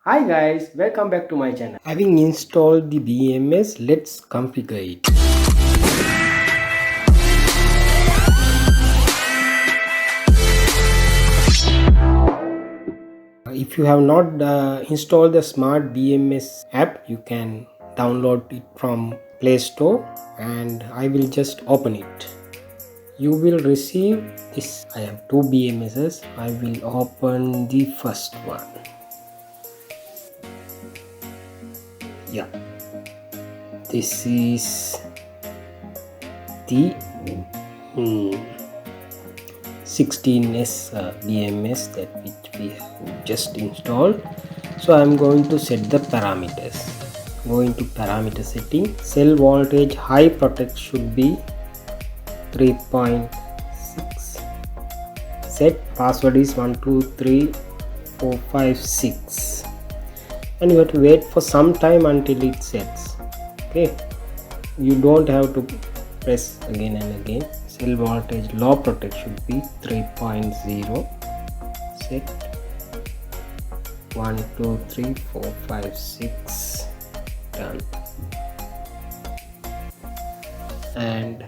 Hi guys, welcome back to my channel. Having installed the BMS, let's configure it. If you have not installed the Smart BMS app, you can download it from Play Store and I will just open it. You will receive this. I have two BMSs. I will open the first one. Yeah, this is the 16S BMS that which we have just installed. So I'm going to set the parameters. Go into parameter setting. Cell voltage high protect should be 3.6. Set password is 123456 and you have to wait for some time until it sets. Okay, you don't have to press again and again. Cell voltage low protect should be 3.0. Set 1 2 3 4 5 6. Done. And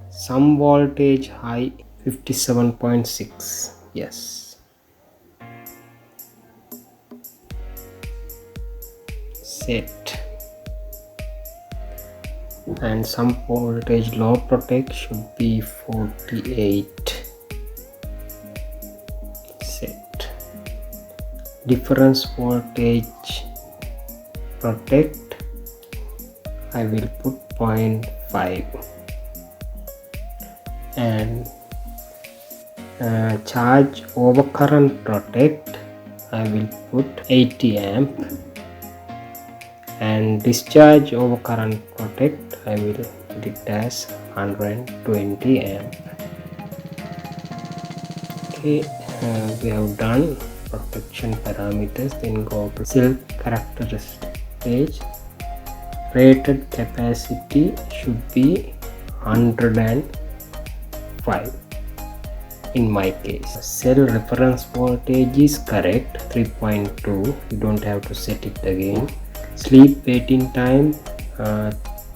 some voltage high 57.6. yes. Set. And some voltage low protect should be 48. Set. Difference voltage protect I will put 0.5 and charge over current protect I will put 80 amp and discharge over current protect I will put it as 120 amp. Okay, we have done protection parameters. Then go to cell characteristic page. Rated capacity should be 105 in my case. Cell reference voltage is correct, 3.2. you don't have to set it again. Sleep waiting time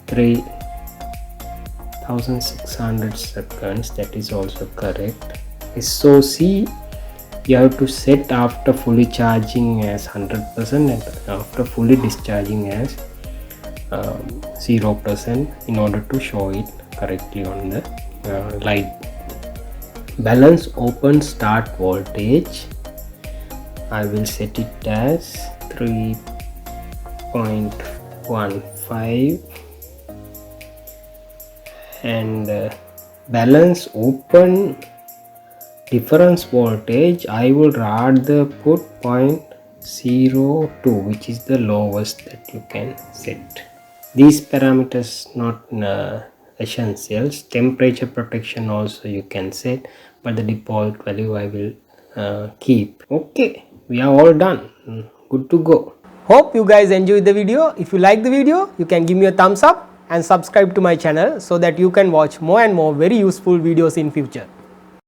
3600 seconds, that is also correct. SOC you have to set after fully charging as 100% and after fully discharging as 0% in order to show it correctly on the light. Balance open start voltage I will set it as 3.15 and balance open difference voltage I would rather put 0.02, which is the lowest that you can set. These parameters not essentials. Temperature protection also you can set, but the default value I will keep. Okay, we are all done. Good to go. Hope you guys enjoyed the video. If you like the video, you can give me a thumbs up and subscribe to my channel so that you can watch more and more very useful videos in future.